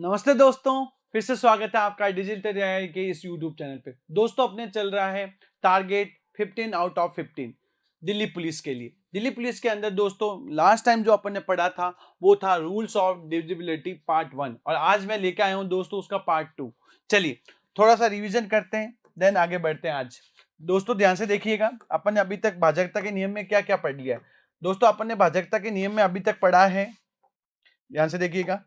नमस्ते दोस्तों, फिर से स्वागत है आपका डिजिटल AI के इस YouTube चैनल पे। दोस्तों अपने चल रहा है target 15 out of 15 Delhi police के लिए। दिल्ली पुलिस के अंदर दोस्तों लास्ट टाइम जो अपन ने पढ़ा था वो था रूल्स ऑफ डिविजिबिलिटी पार्ट 1 और आज मैं लेके आया हूँ दोस्तों उसका पार्ट 2। चलिए थोड़ा सा रिविजन करते हैं देन आगे बढ़ते हैं। आज दोस्तों ध्यान से देखिएगा, अपन ने अभी तक भाजकता के नियम में क्या क्या पढ़ लिया है। दोस्तों अपन ने भाजकता के नियम में अभी तक पढ़ा है, ध्यान से देखिएगा,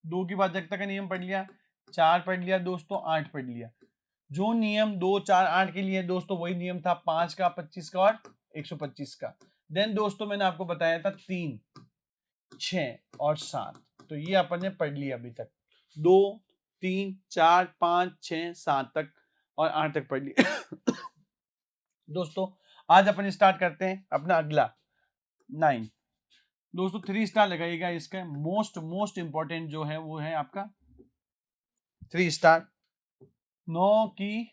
2 की भाजकता का नियम पढ़ लिया, 4 पढ़ लिया दोस्तों, 8 पढ़ लिया। जो नियम 2, 4, 8 के लिए दोस्तों वही नियम था 5 का, 25 का और 125 का। देन दोस्तों मैंने आपको बताया था 3, 6 और 7, तो ये अपन ने पढ़ लिया अभी तक। 2, 3, 4, 5, 6, 7 तक और 8 तक पढ़ लिया। दोस्तों आज अपन स्टार्ट करते हैं अपना अगला 9। दोस्तों 3 स्टार लगाइएगा, इसका मोस्ट इंपॉर्टेंट जो है वो है आपका 3 स्टार। 9 की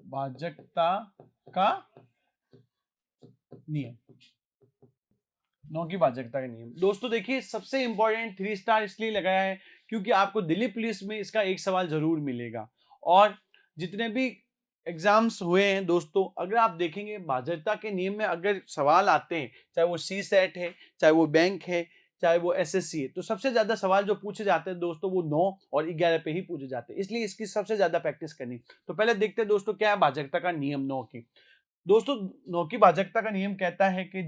भाजकता का नियम, 9 की भाजकता का नियम। दोस्तों देखिए सबसे इंपॉर्टेंट 3 स्टार इसलिए लगाया है क्योंकि आपको दिल्ली पुलिस में इसका एक सवाल जरूर मिलेगा और जितने भी एग्जाम्स हुए हैं दोस्तों, अगर आप देखेंगे भाजकता के नियम में अगर सवाल आते हैं, चाहे वो सी सेट है, चाहे वो बैंक है, चाहे वो SSC है, तो सबसे ज्यादा सवाल जो पूछे जाते हैं दोस्तों वो 9 और 11 पे ही पूछे जाते हैं, इसलिए इसकी सबसे ज्यादा प्रैक्टिस करनी। तो पहले देखते हैं दोस्तों क्या है भाजकता का नियम 9 की। दोस्तों 9 की भाजकता का नियम कहता है कि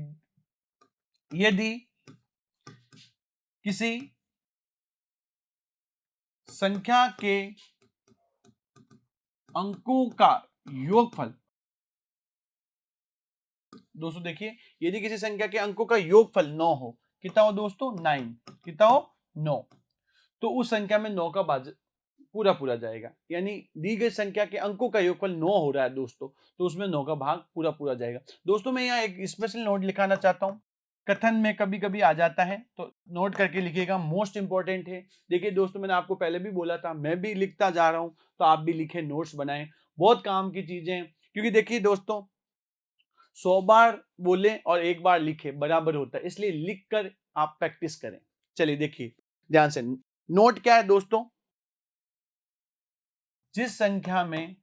यदि किसी संख्या के अंकों का योगफल, दोस्तों देखिए यदि किसी संख्या के अंकों का योगफल 9 हो, कितना हो दोस्तों 9, कितना हो 9, तो उस संख्या में 9 का भाजक पूरा जाएगा। यानी दी गई संख्या के अंकों का योगफल 9 हो रहा है दोस्तों, तो उसमें 9 का भाग पूरा जाएगा। दोस्तों मैं यहाँ एक स्पेशल नोट लिखाना चाहता हूँ, कथन में कभी कभी आ जाता है तो नोट करके लिखिएगा, मोस्ट इंपॉर्टेंट है। देखिए दोस्तों मैंने आपको पहले भी बोला था, मैं भी लिखता जा रहा हूं, तो आप भी लिखे, नोट्स बनाएं, बहुत काम की चीजें हैं। क्योंकि देखिए दोस्तों 100 बार बोले और एक बार लिखे बराबर होता है, इसलिए लिख कर आप प्रैक्टिस करें। चलिए देखिए ध्यान से, नोट क्या है दोस्तों, जिस संख्या में,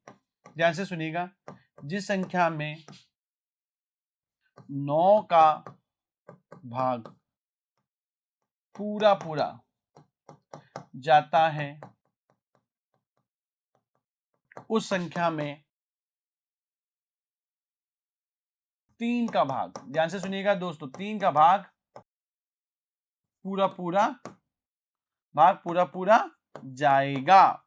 ध्यान से सुनिएगा, जिस संख्या में 9 का भाग पूरा जाता है उस संख्या में 3 का भाग, ध्यान से सुनिएगा दोस्तों, 3 का भाग पूरा जाएगा।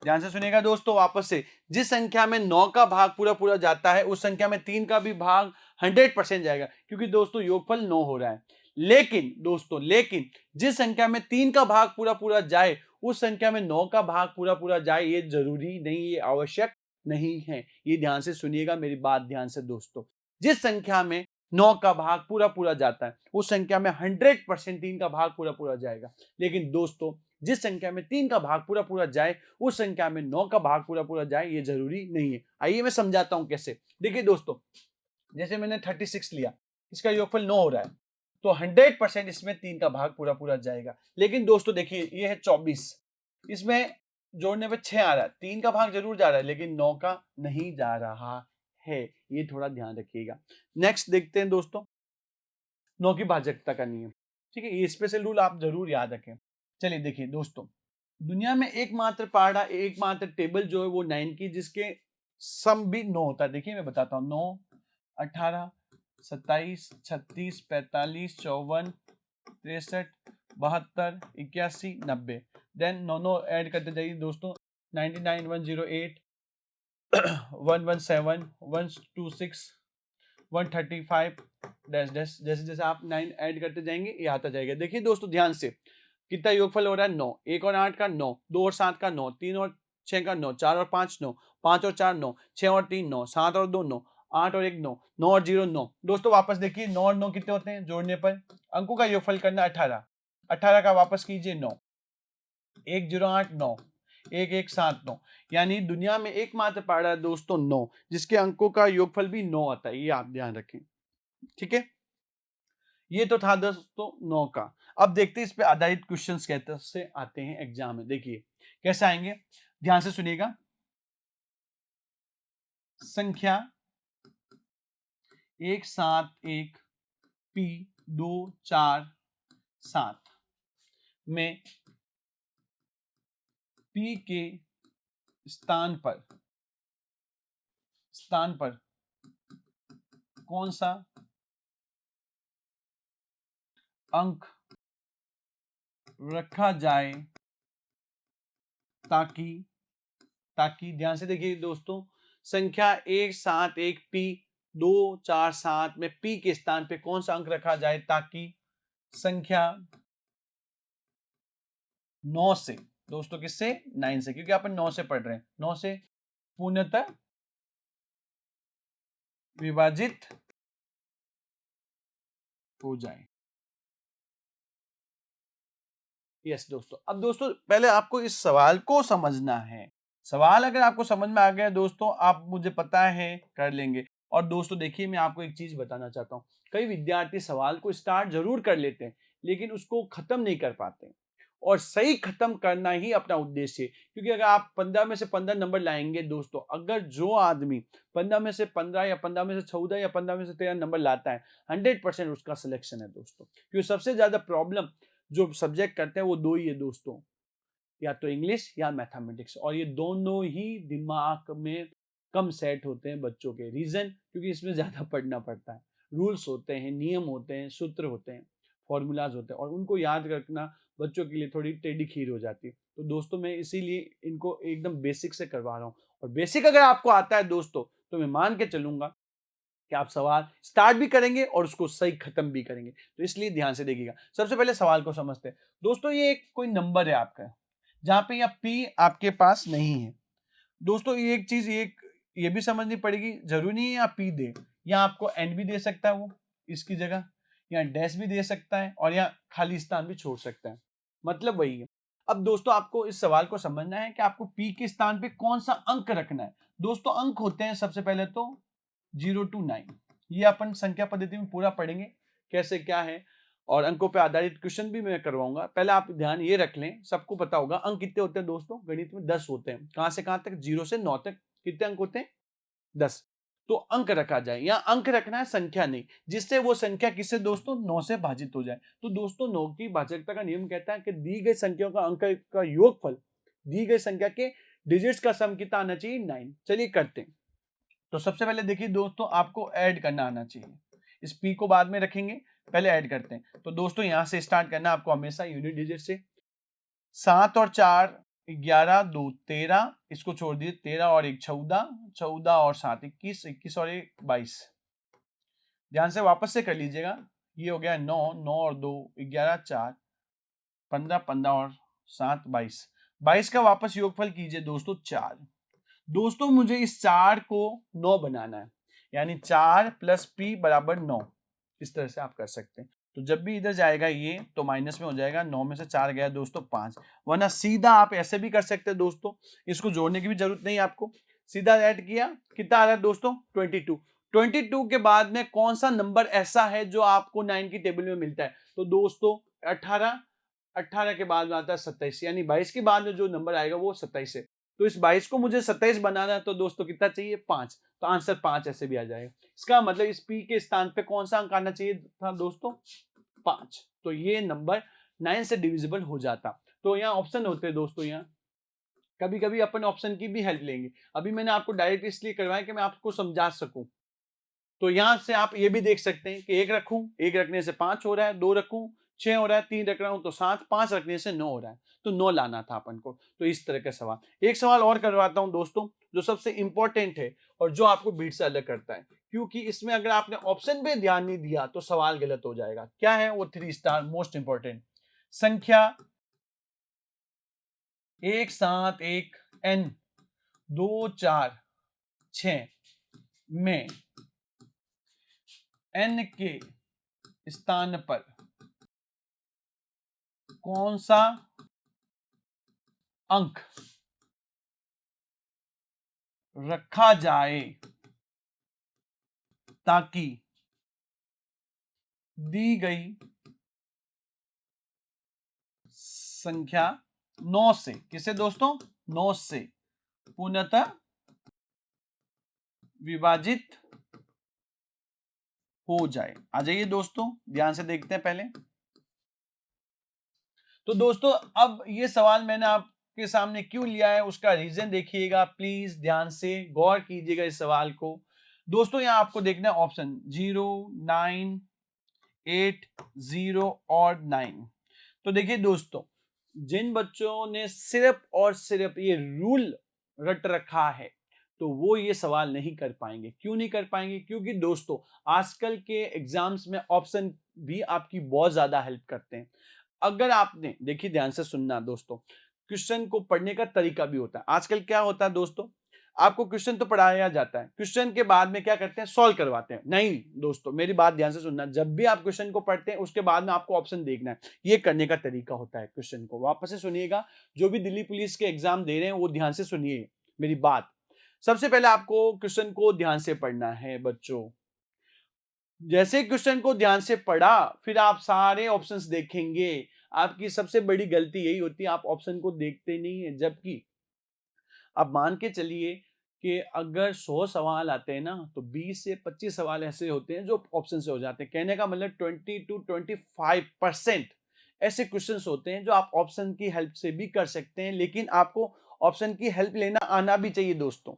ध्यान से सुनिएगा दोस्तों वापस से, जिस संख्या में 9 का भाग पूरा जाता है उस संख्या में 3 का भी भाग 100% जाएगा, क्योंकि दोस्तों योगफल 9 हो रहा है। लेकिन जिस संख्या में 3 का भाग पूरा जाए उस संख्या में 9 का भाग पूरा जाए, ये जरूरी नहीं, ये आवश्यक नहीं है। ये ध्यान से सुनिएगा मेरी बात ध्यान से दोस्तों, जिस संख्या में 9 का भाग पूरा जाता है उस संख्या में 100% 3 का भाग पूरा जाएगा। लेकिन दोस्तों जिस संख्या में 3 का भाग पूरा जाए उस संख्या में 9 का भाग पूरा जाए, ये जरूरी नहीं है। आइए मैं समझाता हूं कैसे। देखिए दोस्तों जैसे मैंने 36 लिया, इसका योगफल 9 हो रहा है, तो 100% इसमें 3 का भाग पूरा जाएगा। लेकिन दोस्तों देखिए ये है 24, इसमें जोड़ने पे 6 आ रहा है, 3 का भाग जरूर जा रहा है लेकिन 9 का नहीं जा रहा है, ये थोड़ा ध्यान रखिएगा। नेक्स्ट देखते हैं दोस्तों 9 की भाजकता का नियम। ठीक है, ये स्पेशल रूल आप जरूर याद रखें। चलिए देखिए दोस्तों, दुनिया में एकमात्र टेबल जो है वो 9 की, जिसके सम भी 9 होता है। देखिए मैं बताता हूँ, 9, 18, 27, 36, 45, 54, 63, 72, 81, 90, देन 9 ऐड करते जाइए दोस्तों, 99, 108, 117, 126, 135 डैश डैश, जैसे जैसे आप 9 ऐड करते जाएंगे ये आता जाएगा। देखिए दोस्तों ध्यान से, कितना योगफल हो रहा है 9, 1 और 8 का 9, 2 और 7 का 9, 3 और 6 का 9, 4 और 5 9, 5 और 4 9, 6 और 3 9, 7 और 2 9, 8 और 1 9, 9 और 0 9। दोस्तों वापस देखिए 9 और 9 कितने होते हैं, जोड़ने पर अंकों का योगफल करना 18, 18 का वापस कीजिए 9, 1 0 8 9, 1 1 7 9। यानी दुनिया में एकमात्र पारा है दोस्तों 9, जिसके अंकों का योगफल भी 9 आता है, ये आप ध्यान रखें। ठीक है, ये तो था दोस्तों 9 का। अब देखते हैं इस पे आधारित क्वेश्चंस कैसे आते हैं एग्जाम में। देखिए कैसे आएंगे, ध्यान से सुनिएगा। संख्या 1 7 1 पी 2 4 7 में पी के स्थान पर कौन सा अंक रखा जाए ताकि ताकि ध्यान से देखिए दोस्तों, संख्या 1 7 1 पी 2 4 7 में पी के स्थान पे कौन सा अंक रखा जाए ताकि संख्या 9 से, दोस्तों किससे, 9 से, क्योंकि अपन 9 से पढ़ रहे हैं, 9 से पूर्णतः विभाजित हो जाए। यस दोस्तों, अब दोस्तों पहले आपको इस सवाल को समझना है। सवाल अगर आपको समझ में आ गया दोस्तों, आप मुझे पता है कर लेंगे। और दोस्तों देखिए, मैं आपको एक चीज बताना चाहता हूँ, कई विद्यार्थी सवाल को स्टार्ट जरूर कर लेते हैं लेकिन उसको खत्म नहीं कर पाते, और सही खत्म करना ही अपना उद्देश्य है। क्योंकि अगर आप 15 में से 15 नंबर लाएंगे दोस्तों, अगर जो आदमी 15 में से 15 या 15 में से 14 या 15 में से 13 नंबर लाता है, 100% उसका सिलेक्शन है दोस्तों। क्योंकि सबसे ज्यादा प्रॉब्लम जो सब्जेक्ट करते हैं वो दो ही है दोस्तों, या तो इंग्लिश या मैथमेटिक्स, और ये दोनों ही दिमाग में कम सेट होते हैं बच्चों के। रीजन, क्योंकि इसमें ज्यादा पढ़ना पड़ता है, रूल्स होते हैं, नियम होते हैं, सूत्र होते हैं, फॉर्मूलाज होते हैं, और उनको याद रखना बच्चों के लिए थोड़ी टेढ़ी खीर हो जाती है। तो दोस्तों मैं इसीलिए इनको एकदम बेसिक से करवा रहा हूँ, और बेसिक अगर आपको आता है दोस्तों तो मैं मान के चलूंगा कि आप सवाल स्टार्ट भी करेंगे और उसको सही खत्म भी करेंगे। तो इसलिए ध्यान से देखिएगा। सबसे पहले सवाल को समझते हैं दोस्तों। ये एक कोई नंबर है आपका, जहां पे यहाँ पी आपके पास नहीं है दोस्तों। ये एक चीज ये भी समझनी पड़ेगी, जरूरी नहीं है आप पी दे, यहाँ आपको एंड भी दे सकता है वो इसकी जगह, यहाँ डैश भी दे सकता है, और यहाँ खाली स्थान भी छोड़ सकता है, मतलब वही है। अब दोस्तों आपको इस सवाल को समझना है कि आपको पी के स्थान पे कौन सा अंक रखना है। दोस्तों अंक होते हैं सबसे पहले तो 0 to 9, ये अपन संख्या पद्धति में पूरा पढ़ेंगे कैसे क्या है, और अंकों पे आधारित क्वेश्चन भी मैं करवाऊंगा। पहले आप ध्यान ये रख लें, सबको पता होगा अंक कितने होते हैं दोस्तों, गणित में 10 होते हैं। कहां से कहां तक, 0 से 9 तक कितने अंक होते हैं, 10। तो अंक रखा जाए, यहाँ अंक रखना है, संख्या नहीं, जिससे वो संख्या किससे दोस्तों, 9 से भाजित हो जाए। तो दोस्तों 9 की भाजकता का नियम कहता है कि दी गई संख्याओं का अंक का योगफल दी गई संख्या के डिजिट्स का सम कितना आना चाहिए, 9। चलिए करते हैं। तो सबसे पहले देखिए दोस्तों, आपको ऐड करना आना चाहिए। इस पी को बाद में रखेंगे, पहले ऐड करते हैं। तो दोस्तों यहां से स्टार्ट करना आपको हमेशा यूनिट डिजिट से। 7 और 4 11, 2 13, इसको छोड़ दीजिए, 13 और 1 14, 14 और 7 21, 21 और 1 22। ध्यान से वापस से कर लीजिएगा। ये हो गया 9, 9 और 2 11, 4 15, 15 और 7 22। 22 का वापस योगफल कीजिए दोस्तों 4। दोस्तों मुझे इस 4 को 9 बनाना है, यानी 4 प्लस पी बराबर 9। इस तरह से आप कर सकते हैं। तो जब भी इधर जाएगा ये तो माइनस में हो जाएगा, 9 में से 4 गया दोस्तों 5। वरना सीधा आप ऐसे भी कर सकते हैं दोस्तों, इसको जोड़ने की भी जरूरत नहीं आपको, सीधा ऐड किया, कितना आ रहा है दोस्तों, 22। 22 के बाद में कौन सा नंबर ऐसा है जो आपको 9 की टेबल में मिलता है, तो दोस्तों 18। 18 के बाद में आता है 27, यानी 22 के बाद में जो नंबर आएगा वो 27 है। तो इस 22 को मुझे 27 बनाना है, तो दोस्तों कितना चाहिए, 5। तो आंसर 5 ऐसे भी आ जाएगा। इसका मतलब इस पी के स्थान पे कौन सा अंक आना चाहिए था दोस्तों, 5। तो ये नंबर 9 से डिविजिबल हो जाता। तो यहाँ ऑप्शन होते हैं दोस्तों, यहाँ कभी कभी अपन ऑप्शन की भी हेल्प लेंगे। अभी मैंने आपको डायरेक्ट इसलिए करवाया कि मैं आपको समझा सकूं। तो यहां से आप ये भी देख सकते हैं कि 1 रखूं, 1 रखने से 5 हो रहा है, 2 रखूं 6 हो रहा है, 3 रख रहा हूं तो 7, 5 रखने से 9 हो रहा है। तो 9 लाना था अपन को। तो इस तरह का सवाल, एक सवाल और करवाता हूं दोस्तों, जो सबसे इंपॉर्टेंट है और जो आपको भीड़ से अलग करता है, क्योंकि इसमें अगर आपने ऑप्शन पे ध्यान नहीं दिया तो सवाल गलत हो जाएगा। क्या है वो, 3 स्टार मोस्ट इंपॉर्टेंट। संख्या 1 7 1 n 2 4 6 में n के स्थान पर कौन सा अंक रखा जाए ताकि दी गई संख्या 9 से, किसे दोस्तों, 9 से पूर्णतः विभाजित हो जाए। आ जाइए दोस्तों, ध्यान से देखते हैं पहले। तो दोस्तों अब ये सवाल मैंने आपके सामने क्यों लिया है, उसका रीजन देखिएगा, प्लीज ध्यान से गौर कीजिएगा इस सवाल को। दोस्तों यहां आपको देखना है ऑप्शन 0, 9, 8, 0 और 9। तो देखिए दोस्तों, जिन बच्चों ने सिर्फ और सिर्फ ये रूल रट रखा है तो वो ये सवाल नहीं कर पाएंगे। क्यों नहीं कर पाएंगे? क्योंकि दोस्तों आजकल के एग्जाम्स में ऑप्शन भी आपकी बहुत ज्यादा हेल्प करते हैं। अगर आपने, देखिए ध्यान से सुनना दोस्तों, क्वेश्चन को पढ़ने का तरीका भी होता है। आजकल क्या होता है दोस्तों, आपको क्वेश्चन तो पढ़ाया जाता है, क्वेश्चन के बाद में क्या करते हैं, सॉल्व करवाते हैं। नहीं दोस्तों, मेरी बात ध्यान से सुनना, जब भी आप क्वेश्चन को पढ़ते हैं उसके बाद में आपको ऑप्शन देखना है। ये करने का तरीका होता है। क्वेश्चन को वापस से सुनिएगा, जो भी दिल्ली पुलिस के एग्जाम दे रहे हैं वो ध्यान से सुनिए मेरी बात। सबसे पहले आपको क्वेश्चन को ध्यान से पढ़ना है बच्चों। जैसे क्वेश्चन को ध्यान से पढ़ा, फिर आप सारे ऑप्शंस देखेंगे। आपकी सबसे बड़ी गलती यही होती है, आप ऑप्शन को देखते नहीं है। जबकि आप मान के चलिए कि अगर 100 सवाल आते हैं ना, तो 20 से 25 सवाल ऐसे होते हैं जो ऑप्शन से हो जाते हैं। कहने का मतलब 20 to 25% ऐसे क्वेश्चंस होते हैं जो आप ऑप्शन की हेल्प से भी कर सकते हैं। लेकिन आपको ऑप्शन की हेल्प लेना आना भी चाहिए दोस्तों।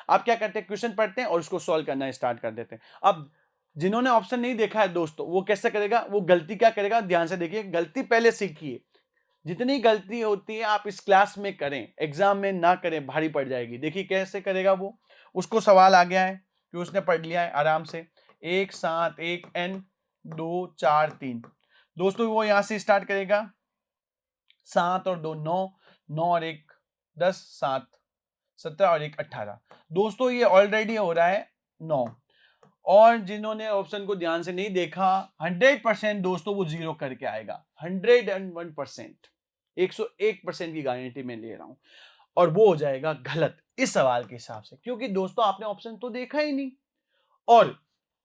आप क्या करते हैं, क्वेश्चन पढ़ते हैं और उसको सॉल्व करना स्टार्ट कर देते हैं। अब जिन्होंने ऑप्शन नहीं देखा है दोस्तों, वो कैसे करेगा, वो गलती क्या करेगा, ध्यान से देखिए, गलती पहले सीखिए। जितनी गलती होती है आप इस क्लास में करें, एग्जाम में ना करें, भारी पड़ जाएगी। देखिए कैसे करेगा वो, उसको सवाल आ गया है कि उसने पढ़ लिया है आराम से, 1 7 1 n 2 4 3। दोस्तों वो यहां से स्टार्ट करेगा, 7 और 2 9, 9 और 1 10, 7 17 और 1 18। दोस्तों ये ऑलरेडी हो रहा है 9। और जिन्होंने ऑप्शन को ध्यान से नहीं देखा, 100% दोस्तों वो जीरो करके आएगा। 101%, 101% की गारंटी मैं ले रहा हूं। और वो हो जाएगा गलत इस सवाल के हिसाब से, क्योंकि दोस्तों आपने ऑप्शन तो देखा ही नहीं। और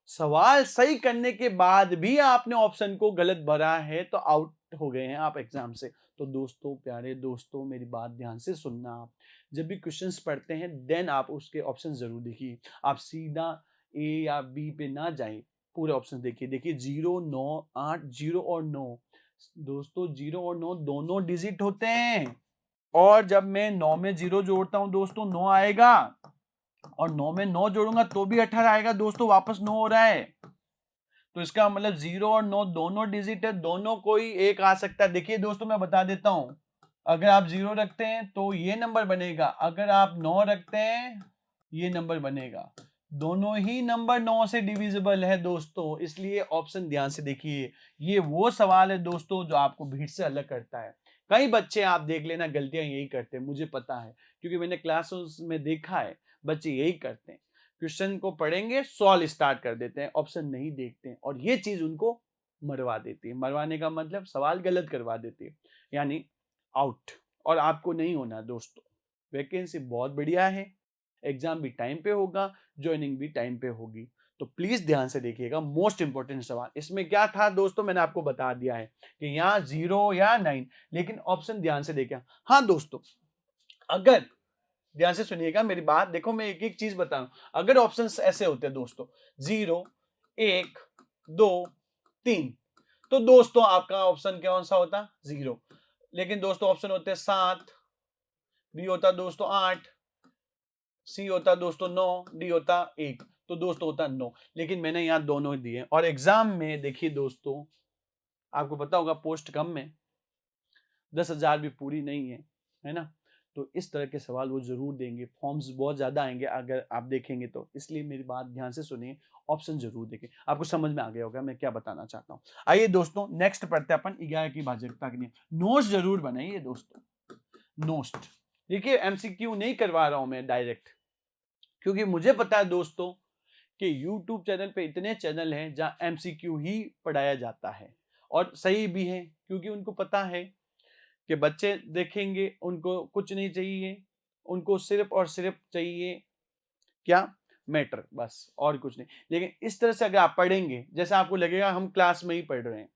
सवाल सही करने के बाद भी आपने ऑप्शन को गलत भरा है तो आउट हो गए हैं आप एग्जाम से। तो दोस्तों, प्यारे दोस्तों, मेरी बात ध्यान से सुनना। आप जब भी क्वेश्चंस पढ़ते हैं देन आप उसके ऑप्शन जरूर देखिए। आप सीधा ए या बी पे ना जाएं, पूरे ऑप्शन देखिए। देखिए 0 9 8, 0 और 9। दोस्तों 0 और 9 दोनों डिजिट होते हैं। और जब मैं 9 में 0 जोड़ता हूं दोस्तों 9 आएगा, और 9 में 9 जोड़ूंगा तो भी 18 आएगा। दोस्तों वापस 9 हो रहा है, तो इसका मतलब 0 और 9 दोनों डिजिट है, दोनों कोई एक आ सकता है। देखिए दोस्तों मैं बता देता हूं, अगर आप 0 रखते हैं तो ये नंबर बनेगा, अगर आप 9 रखते हैं ये नंबर बनेगा। दोनों ही नंबर 9 से डिविजिबल है दोस्तों, इसलिए ऑप्शन ध्यान से देखिए। ये वो सवाल है दोस्तों जो आपको भीड़ से अलग करता है। कई बच्चे आप देख लेना गलतियां यही करते हैं, मुझे पता है क्योंकि मैंने क्लासेस में देखा है, बच्चे यही करते हैं। क्वेश्चन को पढ़ेंगे, सॉल्व स्टार्ट कर देते हैं, ऑप्शन नहीं देखते हैं, और ये चीज उनको मरवा देती है। मरवाने का मतलब सवाल गलत करवा देती है, यानी आउट। और आपको नहीं होना दोस्तों। वैकेंसी बहुत बढ़िया है, एग्जाम भी टाइम पे होगा, ज्वाइनिंग भी टाइम पे होगी। तो प्लीज ध्यान से देखिएगा, मोस्ट इंपॉर्टेंट सवाल इसमें क्या था दोस्तों, मैंने आपको बता दिया है कि यहाँ 0 या 9, लेकिन ऑप्शन ध्यान से देखिए। हाँ दोस्तों, अगर ध्यान से सुनिएगा मेरी बात, देखो मैं एक एक चीज बता रहा हूं। अगर ऑप्शंस ऐसे होते हैं दोस्तों 0 1 2 3, तो दोस्तों आपका ऑप्शन कौन सा होता, 0। लेकिन दोस्तों ऑप्शन होते हैं 7, बी होता दोस्तों 8, सी होता दोस्तों 9, डी होता 1, तो दोस्तों होता 9। लेकिन मैंने यहाँ दोनों ही दिए। और एग्जाम में देखिए दोस्तों, आपको पता होगा पोस्ट कम में 10,000 भी पूरी नहीं है ना। तो इस तरह के सवाल वो जरूर देंगे, फॉर्म्स बहुत ज्यादा आएंगे अगर आप देखेंगे तो। इसलिए मेरी बात ध्यान से सुनिए, ऑप्शन जरूर देखें। आपको समझ में आ गया होगा मैं क्या बताना चाहता हूँ। आइए दोस्तों नेक्स्ट पढ़ते हैं अपन 11 की भाजकता के लिए। नोट्स जरूर बनाइए दोस्तों, नोट्स। देखिए एमसीक्यू नहीं करवा रहा हूं मैं डायरेक्ट, क्योंकि मुझे पता है दोस्तों कि YouTube चैनल पे इतने चैनल हैं जहां एमसीक्यू ही पढ़ाया जाता है, और सही भी है, क्योंकि उनको पता है कि बच्चे देखेंगे, उनको कुछ नहीं चाहिए, उनको सिर्फ और सिर्फ चाहिए क्या, मैटर, बस और कुछ नहीं। लेकिन इस तरह से अगर आप पढ़ेंगे, जैसे आपको लगेगा हम क्लास में ही पढ़ रहे हैं,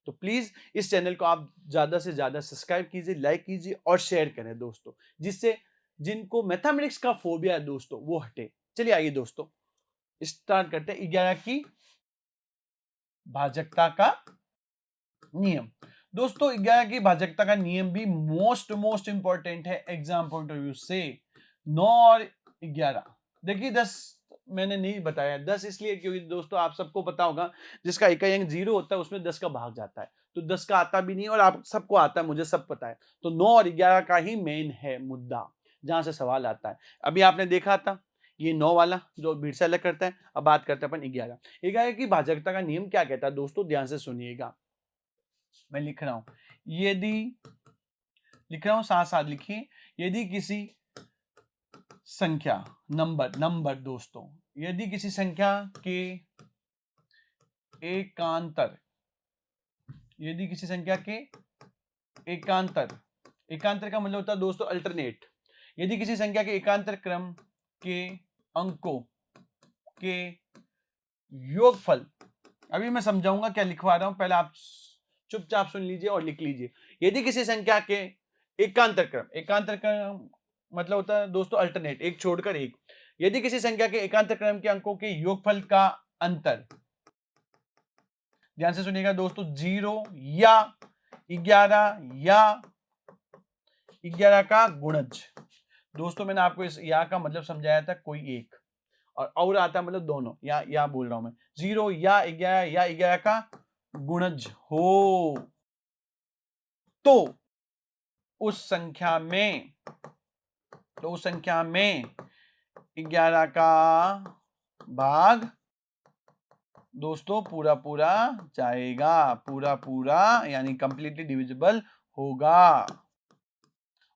तो प्लीज इस चैनल को आप ज्यादा से ज्यादा सब्सक्राइब कीजिए, लाइक कीजिए और शेयर करें दोस्तों, जिससे जिनको मैथमेटिक्स का फोबिया है दोस्तों वो हटे। चलिए आइए दोस्तों स्टार्ट करते हैं 11 की भाजकता का नियम। दोस्तों 11 की भाजकता का नियम भी मोस्ट इंपॉर्टेंट है एग्जाम पॉइंट ऑफ व्यू से। 9 और 11, देखिए 10 मैंने नहीं बताया, 10 इसलिए क्योंकि दोस्तों आप सबको पता होगा जिसका इकाई अंक 0 होता है उसमें 10 का भाग जाता है, तो 10 का आता भी नहीं और आप सबको आता है, मुझे सब पता है। तो 9 और 11 का ही मेन है मुद्दा जहां से सवाल आता है। अभी आपने देखा था ये 9 वाला जो भीड़ से अलग करता है। अब बात करते हैं अपन 11 की भाजकता का नियम क्या कहता है दोस्तों, ध्यान से सुनिएगा। मैं लिख रहा हूं, यदि लिख रहा हूं साथ साथ लिखिए, यदि किसी संख्या नंबर दोस्तों, यदि किसी संख्या के एकांतर, यदि किसी संख्या के एकांतर का मतलब होता है दोस्तों अल्टरनेट, यदि किसी संख्या के एकांतर क्रम के अंकों के योगफल, अभी मैं समझाऊंगा क्या लिखवा रहा हूं, पहले आप चुपचाप सुन लीजिए और लिख लीजिए। यदि किसी संख्या के एकांतर क्रम मतलब होता है दोस्तों अल्टरनेट, एक छोड़कर एक, यदि किसी संख्या के एकांतर क्रम के अंकों के योगफल का अंतर, ध्यान से सुनिएगा दोस्तों, 0 या 11 या 11 का गुणज। दोस्तों मैंने आपको इस या का मतलब समझाया था, कोई एक और आता मतलब दोनों, या बोल रहा हूं मैं, 0 या 11 या 11 का गुणज हो तो उस संख्या में 11 का भाग दोस्तों पूरा जाएगा, पूरा यानी कंप्लीटली डिविजिबल होगा।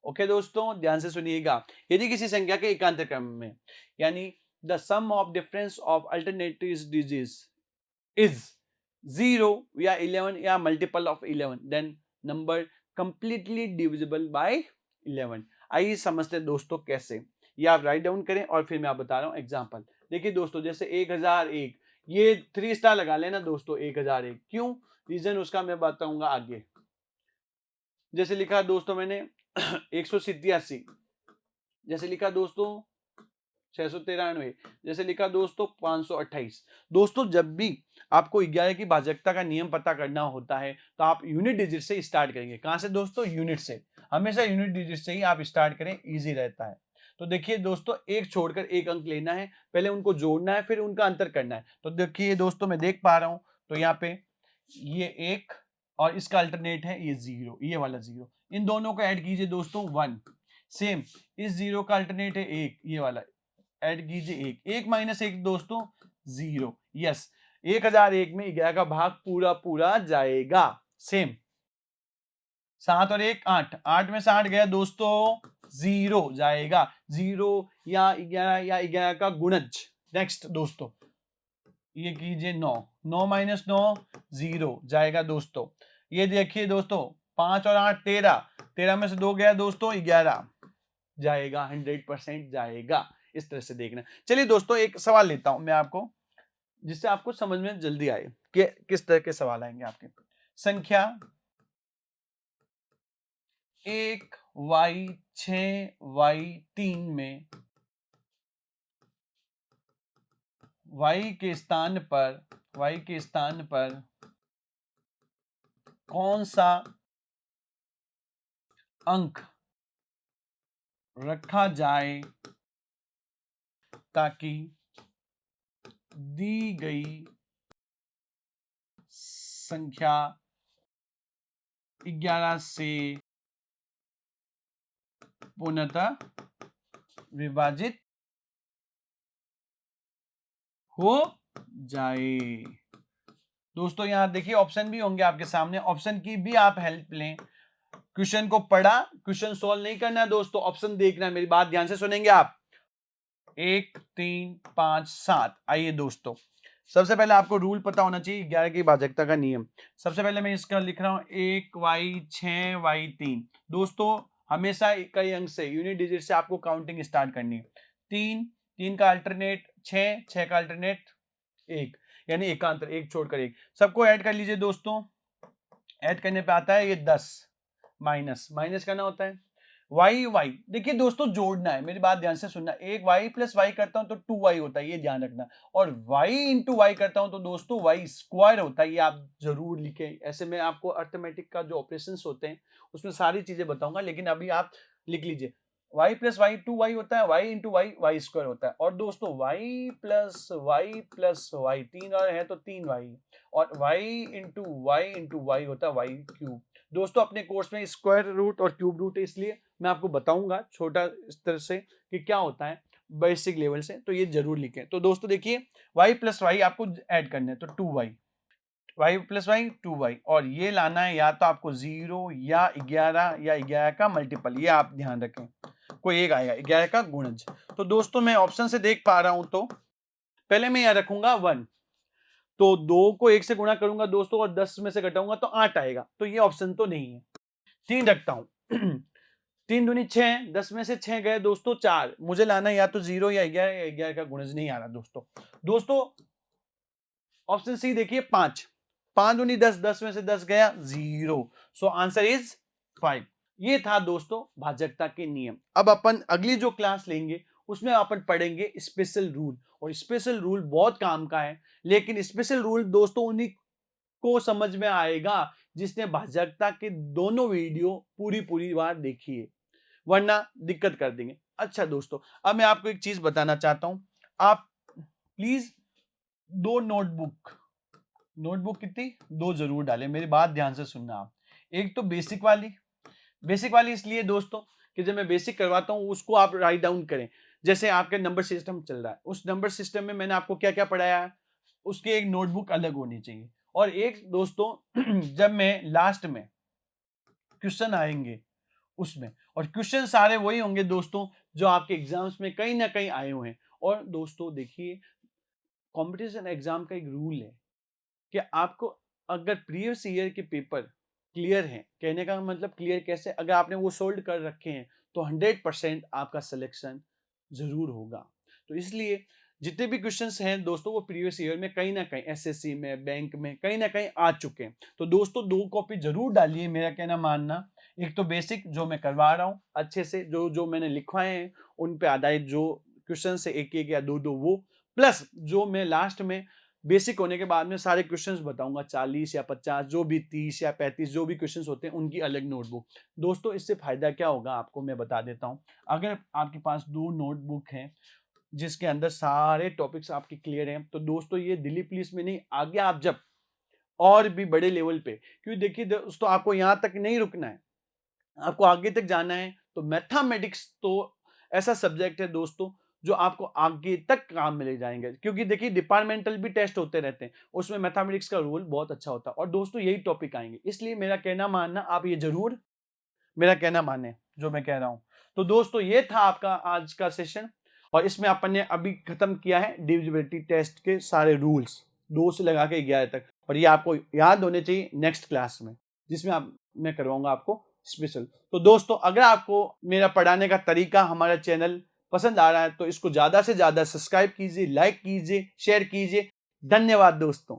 ओके दोस्तों ध्यान से सुनिएगा, यदि किसी संख्या के एकांतर क्रम में, यानी the sum of difference of alternative digits is 0 या 11 या multiple of 11, then number completely divisible by 11। आइए समझते हैं दोस्तों कैसे, ये आप राइट डाउन करें और फिर मैं आप बता रहा हूं एग्जांपल। देखिए दोस्तों जैसे 1001, ये 3 स्टार लगा लेना दोस्तों 1001, क्यों, रीजन उसका मैं बताऊंगा आगे। जैसे लिखा दोस्तों मैंने 187, जैसे लिखा दोस्तों 693, जैसे लिखा दोस्तों 528। दोस्तों जब भी आपको 11 की भाजकता का नियम पता करना होता है तो आप यूनिट डिजिट से स्टार्ट करेंगे। कहां से दोस्तों, यूनिट से, हमेशा यूनिट डिजिट से ही आप स्टार्ट करें, इजी रहता है। तो देखिए दोस्तों एक छोड़कर एक अंक लेना है, पहले उनको जोड़ना है फिर उनका अंतर करना है। तो देखिए दोस्तों मैं देख पा रहा हूं, तो यहाँ पे ये 1 और इसका अल्टरनेट है ये 0, ये वाला 0, इन दोनों को ऐड कीजिए दोस्तों 1। सेम इस 0 का अल्टरनेट है 1, ये वाला ऐड कीजिए 1 माइनस 1 दोस्तों 0। यस 1001 में 11 का भाग पूरा जाएगा। सेम 7 और 1 8, 8 में से 8 गया दोस्तों 0 जाएगा, 0 या 11 या 11 का गुणज। नेक्स्ट दोस्तों ये कीजिए 9, 9 माइनस 9 0 जाएगा दोस्तों। ये देखिए दोस्तों 5 और 8 13, 13 में से 2 गया दोस्तों 11 जाएगा, 100% जाएगा। इस तरह से देखना। चलिए दोस्तों एक सवाल लेता हूं मैं आपको, जिससे आपको समझ में जल्दी आए कि किस तरह के सवाल आएंगे आपके। संख्या 1y6y3 में y के स्थान पर कौन सा अंक रखा जाए ताकि दी गई संख्या 11 से पूर्णतः विभाजित हो जाए। दोस्तों यहां देखिए ऑप्शन भी होंगे आपके सामने, ऑप्शन की भी आप हेल्प लें। क्वेश्चन को पढ़ा, क्वेश्चन सॉल्व नहीं करना है दोस्तों, ऑप्शन देखना है, मेरी बात ध्यान से सुनेंगे आप। 1 3 5 7। आइए दोस्तों सबसे पहले आपको रूल पता होना चाहिए 11 की भाजकता का नियम। सबसे पहले मैं इसका लिख रहा हूं 1y6y3। दोस्तों हमेशा इकाई अंक से, यूनिट डिजिट से आपको काउंटिंग स्टार्ट करनी है। 3 का अल्टरनेट 6, 6 का अल्टरनेट 1, यानी एकांतर 1 छोड़कर 1। सबको ऐड कर लीजिए दोस्तों। ऐड करने पे आता है ये 10, माइनस करना होता है y। देखिए दोस्तों जोड़ना है, मेरी बात ध्यान से सुनना। एक y प्लस y करता हूं तो 2y होता है, ये ध्यान रखना। और y इंटू y करता हूं तो दोस्तों y स्क्वायर होता है, ये आप जरूर लिखें। ऐसे में आपको अर्थमेटिक का जो ऑपरेशंस होते हैं उसमें सारी चीजें बताऊंगा, लेकिन अभी आप लिख लीजिए y प्लस y 2y होता है, y इंटू y स्क्वायर होता है। और दोस्तों y प्लस y 3 और है तो 3y, और y इंटू y होता है y क्यूब। दोस्तों अपने कोर्स में स्क्वायर रूट और क्यूब रूट है, इसलिए मैं आपको बताऊंगा छोटा इस तरह से कि क्या होता है बेसिक लेवल से, तो ये जरूर लिखें। तो दोस्तों देखिए y प्लस y आपको ऐड करना है तो 2y, y plus y 2y, और ये लाना है या तो आपको 0 या 11 या 11 का मल्टीपल, ये आप ध्यान रखें, कोई एक आएगा 11 का गुणज। तो दोस्तों मैं ऑप्शन से देख पा रहा हूं, तो पहले मैं यहां रखूंगा 1, तो 2 को 1 से गुणा करूंगा दोस्तों और 10 में से घटाऊंगा तो 8 आएगा, तो ये ऑप्शन तो नहीं है। 3 रखता हूं 3 दूनी 6, 10 में से 6 गए दोस्तों 4, मुझे लाना या तो 0 या 11 का गुणज, नहीं आ रहा दोस्तों ऑप्शन सी देखिए 5 दूनी 10, 10 में से 10 गया 0, सो आंसर इज 5। ये था दोस्तों भाजकता के नियम। अब अपन अगली जो क्लास लेंगे उसमें अपन पढ़ेंगे स्पेशल रूल, और स्पेशल रूल बहुत काम का है, लेकिन स्पेशल रूल दोस्तों उन्हीं को समझ में आएगा जिसने भाजकता के दोनों वीडियो पूरी बार देखी है, वरना दिक्कत कर देंगे। अच्छा दोस्तों अब मैं आपको एक चीज बताना चाहता हूं, आप प्लीज 2 नोटबुक कितनी 2 जरूर डालें, मेरी बात ध्यान से सुनना आप। एक तो बेसिक वाली इसलिए दोस्तों कि जब मैं बेसिक करवाता हूं उसको आप राइट डाउन करें। जैसे आपके नंबर सिस्टम चल रहा है, उस नंबर सिस्टम में मैंने आपको क्या क्या पढ़ाया है, उसकी एक नोटबुक अलग होनी चाहिए। और एक दोस्तों जब मैं लास्ट में क्वेश्चन आएंगे उसमें, और क्वेश्चन सारे वही होंगे दोस्तों जो आपके एग्जाम्स में कहीं ना कहीं आए हुए हैं। और दोस्तों देखिए कंपटीशन एग्जाम का एक रूल है कि आपको अगर प्रीवियस ईयर के पेपर क्लियर हैं, कहने का मतलब क्लियर कैसे, अगर आपने वो सोल्व कर रखे हैं तो 100% आपका सिलेक्शन जरूर होगा। तो इसलिए जितने भी क्वेश्चंस हैं दोस्तों वो प्रीवियस ईयर में कहीं ना कहीं एसएससी में, बैंक में कहीं ना कहीं आ चुके हैं। तो दोस्तों 2 कॉपी जरूर डालिए, मेरा कहना मानना। एक तो बेसिक जो मैं करवा रहा हूँ अच्छे से, जो मैंने लिखवाए हैं उन पे आधारित जो क्वेश्चन है 1 या 2 वो, प्लस जो मैं लास्ट में बेसिक होने के बाद में सारे क्वेश्चंस बताऊंगा 40 या 50, जो भी 30 या 35 जो भी क्वेश्चंस होते हैं उनकी अलग नोटबुक। दोस्तों इससे फायदा क्या होगा आपको मैं बता देता हूं। अगर आपके पास 2 नोटबुक हैं जिसके अंदर सारे टॉपिक्स आपके क्लियर हैं, तो दोस्तों ये दिल्ली पुलिस में नहीं, आगे आप जब और भी बड़े लेवल पे, क्योंकि देखिए दोस्तों आपको यहां तक नहीं रुकना है, आपको आगे तक जाना है। तो मैथमेटिक्स तो ऐसा सब्जेक्ट है दोस्तों जो आपको आगे तक काम में ले जाएंगे, क्योंकि देखिए डिपार्टमेंटल भी टेस्ट होते रहते हैं, उसमें मैथमेटिक्स का रोल बहुत अच्छा होता है, और दोस्तों यही टॉपिक आएंगे। इसलिए मेरा कहना मानना, आप ये जरूर मेरा कहना माने जो मैं कह रहा हूं। तो दोस्तों ये था आपका आज का सेशन, और इसमें अपन ने अभी खत्म किया है डिविजिबिलिटी टेस्ट के सारे रूल्स 2 से लगा के 11 तक, और ये आपको याद होने चाहिए नेक्स्ट क्लास में जिसमें मैं करवाऊंगा आपको स्पेशल। तो दोस्तों अगर आपको मेरा पढ़ाने का तरीका, हमारा चैनल पसंद आ रहा है तो इसको ज्यादा से ज्यादा सब्सक्राइब कीजिए, लाइक कीजिए, शेयर कीजिए। धन्यवाद दोस्तों।